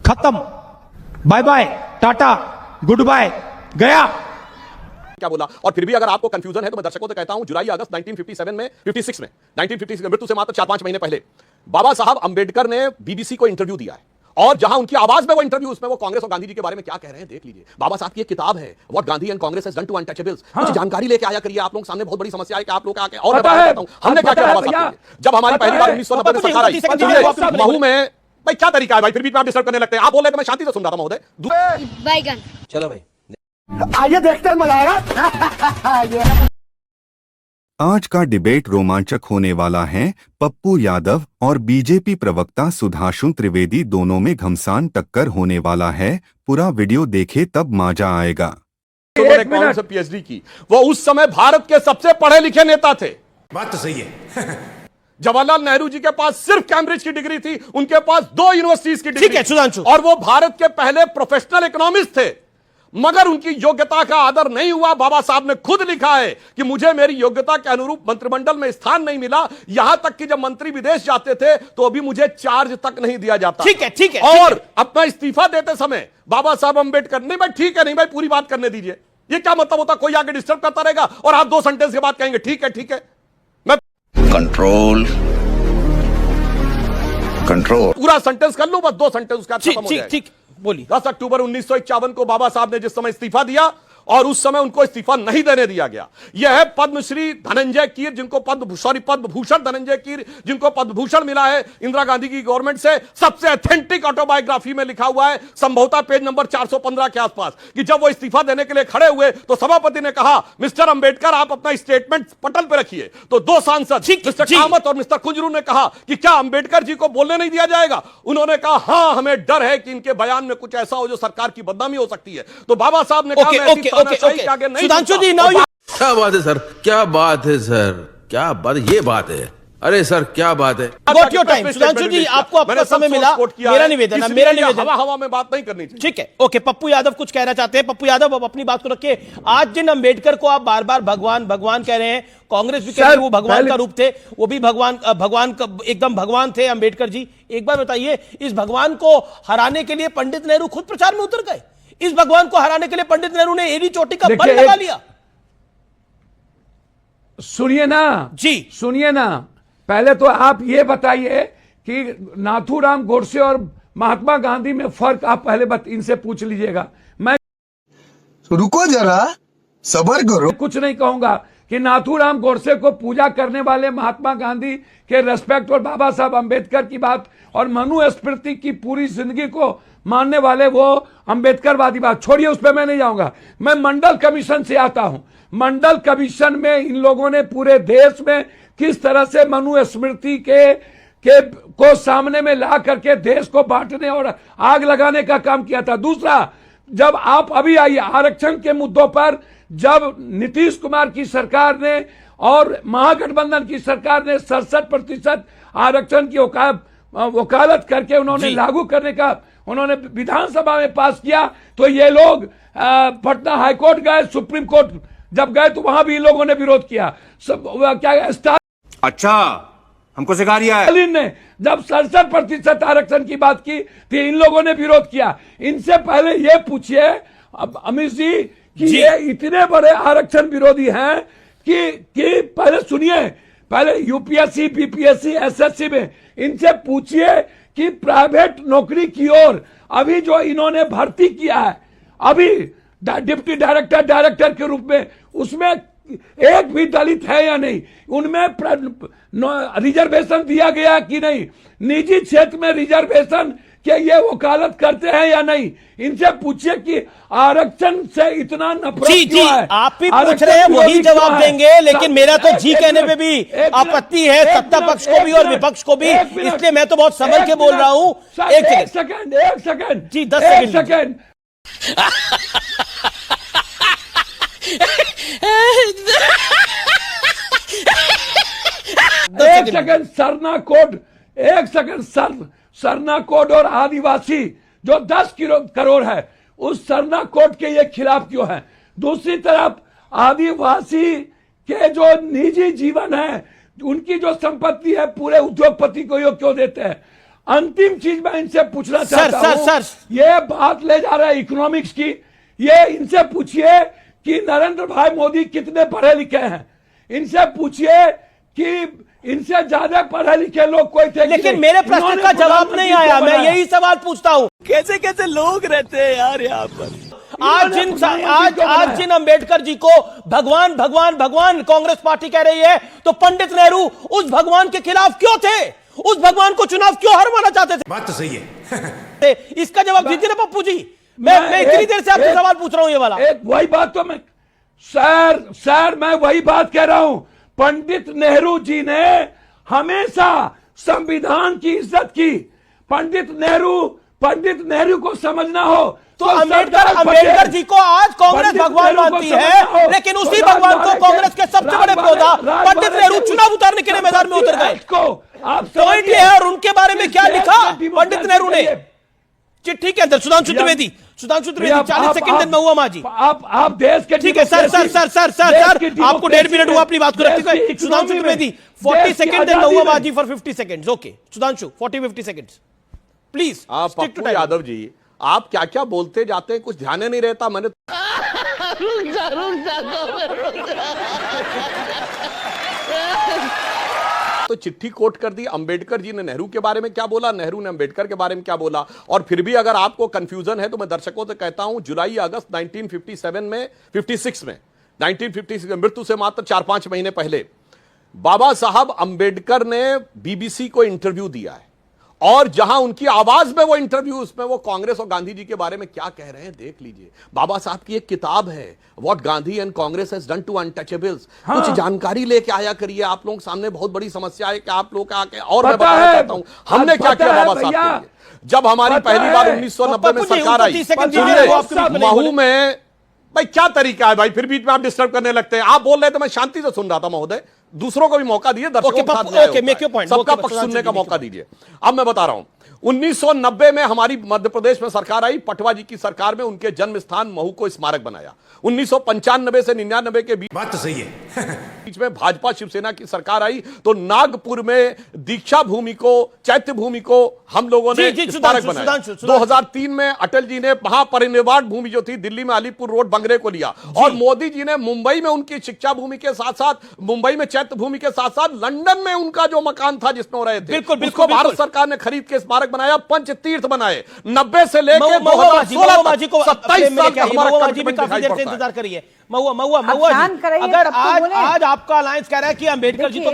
खत्म, bye bye, tata, goodbye, गया। क्या बोला। और फिर भी अगर आपको कंफ्यूजन है तो मैं दर्शकों से कहता हूं, जुलाई अगस्त 1956 में 56 में 1956 मृत्यु से मात्र 4-5 महीने पहले बाबा साहब अंबेडकर ने बीबीसी को इंटरव्यू दिया है, और जहां उनकी आवाज में वो इंटरव्यू, उसमें वो कांग्रेस और गांधी जी के बारे में क्या कह रहे हैं देख लीजिए। बाबा साहब की एक किताब है, what Gandhi and Congress has done to untouchables. कुछ जानकारी लेके आया करिए, आप लोगों के सामने बहुत बड़ी समस्या है कि आप लोग आके, और मैं बात करता हूं हमने क्या किया बाबा साहब के। जब हमारी पहली बार 1990 में सरकार आई महू में, भाई क्या तरीका है भाई, फिर भी आप डिस्टर्ब करने लगते हैं। आप बोल रहे थे, मैं शांति से सुन रहा था महोदय। बैगन चलो भाई आइए देखते हैं, मजा आएगा। आज का डिबेट रोमांचक होने वाला है। पप्पू यादव और बीजेपी प्रवक्ता सुधांशु त्रिवेदी दोनों में घमसान टक्कर होने वाला है। पूरा वीडियो देखे तब मजा आएगा। उन्होंने कौन सा पीएचडी की, वो उस समय भारत के सबसे पढ़े लिखे नेता थे। बात तो सही है। जवाहरलाल नेहरू जी के पास सिर्फ कैम्ब्रिज की डिग्री थी, उनके पास 2 यूनिवर्सिटीज की डिग्री। ठीक है सुधांशु, और वो भारत के पहले प्रोफेशनल इकोनॉमिस्ट थे, मगर उनकी योग्यता का आदर नहीं हुआ। बाबा साहब ने खुद लिखा है कि मुझे मेरी योग्यता के अनुरूप मंत्रिमंडल में स्थान नहीं मिला, यहां तक कि जब मंत्री विदेश जाते थे तो अभी मुझे चार्ज तक नहीं दिया जाता। ठीक है, ठीक है। और अपना इस्तीफा देते समय बाबा साहब अंबेडकर, नहीं भाई ठीक है, नहीं भाई पूरी बात करने दीजिए। ये क्या मतलब होता, कोई आगे डिस्टर्ब करता रहेगा और आप 2 सेंटेंस के बाद कहेंगे ठीक है ठीक है। मैं कंट्रोल कंट्रोल पूरा सेंटेंस कर लूं, बस 2 सेंटेंस उसका खत्म हो जाएगा। ठीक, बोलिए। 10 अक्टूबर 1951 को बाबा साहब ने जिस समय इस्तीफा दिया, और उस समय उनको इस्तीफा नहीं देने दिया गया। यह है पद्मश्री धनंजय कीर, जिनको पद्म भूषण धनंजय कीर, जिनको पद्म भूषण मिला है इंदिरा गांधी की गवर्नमेंट से। सबसे ऑथेंटिक ऑटोबायोग्राफी में लिखा हुआ है, संभवतः पेज नंबर 415 के आसपास, कि जब वो इस्तीफा देने के लिए खड़े हुए तो सभापति ने कहा, मिस्टर अंबेडकर आप अपना स्टेटमेंट पटल पर रखिए। तो 2 सांसद मिस्टर कामत और मिस्टर कुंजरू ने कहा कि क्या अंबेडकर जी को बोलने नहीं दिया जाएगा। उन्होंने कहा हां, हमें डर है कि इनके बयान में कुछ ऐसा हो जो सरकार की बदनामी हो सकती है। तो बाबा साहब ने कहा सुधांशु जी, क्या बात है सर, क्या बात है सर, क्या बात, ये बात है। अरे सर क्या बात है। Got your time. Sudhanshu ji, आपको अपना समय मिला। मेरा निवेदन हवा में बात नहीं करनी चाहिए। ठीक है, ओके। पप्पू यादव कुछ कहना चाहते हैं। पप्पू यादव, अब अपनी बात को रखिए। आज जिन अंबेडकर को आप बार बार भगवान भगवान कह रहे हैं, कांग्रेस भी कह रही है वो भगवान का रूप थे, वो भी भगवान एकदम भगवान थे अंबेडकर जी। एक बार बताइए, इस भगवान को हराने के लिए पंडित नेहरू खुद प्रचार में उतर गए। इस भगवान को हराने के लिए पंडित नेहरू ने एड़ी चोटी का बल लगा लिया। सुनिए ना जी, सुनिए ना, पहले तो आप ये बताइए कि नाथूराम गोडसे और महात्मा गांधी में फर्क आप पहले इनसे पूछ लीजिएगा। मैं रुको जरा, सब्र करो। कुछ नहीं कहूंगा कि नाथूराम गोडसे को पूजा करने वाले महात्मा गांधी के रेस्पेक्ट और बाबा साहब अंबेडकर की बात और मनुस्मृति की पूरी जिंदगी को मानने वाले वो अंबेडकरवादी बात छोड़िए, उस पर मैं नहीं जाऊंगा। मैं मंडल कमीशन से आता हूं। मंडल कमीशन में इन लोगों ने पूरे देश में किस तरह से मनुस्मृति को सामने में ला करके देश को बांटने और आग लगाने का काम किया था। दूसरा, जब आप अभी आइए आरक्षण के मुद्दों पर, जब नीतीश कुमार की सरकार ने और महागठबंधन की सरकार ने 67% आरक्षण की वकालत करके उन्होंने लागू करने का उन्होंने विधानसभा में पास किया, तो ये लोग पटना हाईकोर्ट गए, सुप्रीम कोर्ट जब गए तो वहां भी इन लोगों ने विरोध किया। क्या अच्छा, हमको सिखा दिया है। स्टालिन ने जब 67% आरक्षण की बात की तो इन लोगों ने विरोध किया। इनसे पहले ये पूछिए अमित जी कि ये इतने बड़े आरक्षण विरोधी हैं कि पहले सुनिए, पहले यूपीएससी, बीपीएससी, एसएससी में इनसे पूछिए कि प्राइवेट नौकरी की ओर अभी जो इन्होंने भर्ती किया है, अभी डिप्टी डायरेक्टर के रूप में, उसमें एक भी दलित है या नहीं, उनमें रिजर्वेशन दिया गया कि नहीं, निजी क्षेत्र में रिजर्वेशन के ये वकालत करते हैं या नहीं, इनसे पूछिए कि आरक्षण से इतना नफरत क्यों है। आप भी पूछ रहे हैं, वही जवाब देंगे, लेकिन मेरा तो जी कहने पे भी आपत्ति है, सत्ता पक्ष को भी और विपक्ष को भी, इसलिए मैं तो बहुत समझ के बोल रहा हूं। एक सेकंड जी, 10 सेकंड। एक सेकंड, सरना कोड, एक सेकंड, सरना कोड और आदिवासी जो 10 करोड़ है, उस सरना कोड के ये खिलाफ क्यों है? दूसरी तरफ आदिवासी के जो निजी जीवन है, उनकी जो संपत्ति है, पूरे उद्योगपति को ये क्यों देते हैं? अंतिम चीज मैं इनसे पूछना सर, चाहता सर, हूं, सर। ये बात ले जा रहा है इकोनॉमिक्स की। ये इनसे पूछिए कि नरेंद्र भाई मोदी कितने पढ़े लिखे हैं। इनसे पूछिए कि इनसे ज्यादा पढ़े लिखे लोग कोई थे कि लेकिन नहीं? मेरे प्रश्न इन्होंने का जवाब नहीं प्रधानमंत्री आया। को मैं बनाया। यही सवाल पूछता हूं। कैसे कैसे लोग रहते हैं यार यहाँ पर। आज जिन अंबेडकर जी को भगवान भगवान भगवान कांग्रेस पार्टी कह रही है, तो पंडित नेहरू उस भगवान के खिलाफ क्यों थे? उस भगवान को चुनाव क्यों हरवाना चाहते थे? बात तो सही है। इसका जवाब दीजिए ना पप्पू जी। मैं इतनी देर से आपसे सवाल पूछ रहा हूं ये वाला। एक वही बात तो मैं सर मैं वही बात कह रहा हूं। पंडित नेहरू जी ने हमेशा संविधान की इज्जत की। पंडित नेहरू को समझना हो तो अंबेडकर जी को आज कांग्रेस भगवान मानती है, लेकिन उसी भगवान को कांग्रेस के सबसे बड़े पौधा पंडित नेहरू चुनाव उतारने के लिए मैदान में उतर गए। पॉइंट ये है। और उनके बारे में क्या लिखा पंडित नेहरू ने चिट्ठी के अंदर? सुधांशु त्रिवेदी 40 सेकंड दिन में हुआ माजी। आप देश के ठीक है सर आपको 1.5 मिनट हुआ अपनी बात को रखते हुए। सुधांशु त्रिवेदी 40 सेकंड दिन में हुआ माजी for 50 seconds. Okay Sudhanshu 40-50 seconds please. Pappu Yadav ji, आप क्या क्या बोलते जाते हैं, कुछ ध्यान ही नहीं रहता। मैंने तो चिट्ठी कोट कर दी। अंबेडकर जी ने नेहरू के बारे में क्या बोला, नेहरू ने अंबेडकर के बारे में क्या बोला। और फिर भी अगर आपको कंफ्यूजन है तो मैं दर्शकों से कहता हूं, जुलाई अगस्त 1956 में 1956 मृत्यु से मात्र 4-5 महीने पहले बाबा साहब अंबेडकर ने बीबीसी को इंटरव्यू दिया है। और जहां उनकी आवाज में वो इंटरव्यू, उसमें वो कांग्रेस और गांधी जी के बारे में क्या कह रहे हैं देख लीजिए। बाबा साहब की एक किताब है, what Gandhi and Congress has done to untouchables. कुछ जानकारी लेके आया करिए। आप लोगों के सामने बहुत बड़ी समस्या है कि आप लोग आके, और मैं बताना चाहता हूं हमने क्या किया बाबा साहब के लिए। जब हमारी पहली बार 1990 में सरकार आई, महू में, भाई क्या तरीका है भाई, फिर बीच में आप डिस्टर्ब करने लगते हैं। आप बोल रहे थे, मैं शांति से सुन रहा था महोदय। दूसरों को भी मौका दिए, दर्शकों के साथ न्याय होता है। सबका पक्ष सुनने का मौका दीजिए। अब मैं बता रहा हूं, 1990 में हमारी मध्य प्रदेश में सरकार आई, पटवा जी की सरकार में उनके जन्म स्थान महू को स्मारक बनाया। 1995 से 99 के बीच, बात तो सही है। बीच में भाजपा शिवसेना की सरकार आई तो नागपुर में दीक्षा भूमि को, चैत्य भूमि को हम लोगों ने स्मारक बनाया। 2003 में अटल जी ने महापरिनिर्वाण भूमि जो थी दिल्ली में अलीपुर रोड बंगरे को लिया। और मोदी जी ने मुंबई में उनकी शिक्षा भूमि के साथ साथ, मुंबई में चैत्य भूमि के साथ साथ लंदन में उनका जो मकान था जिसमें रहे थे, उसको भारत सरकार ने खरीद के स्मारक बनाया, पंचतीर्थ बनाए। 90 से लेकर 2016 तक 27 साल का हमारा काफी देर से इंतजार करिए। महुआ जी, अगर आज आपका अलायंस कह रहा है कि अंबेडकर जी तो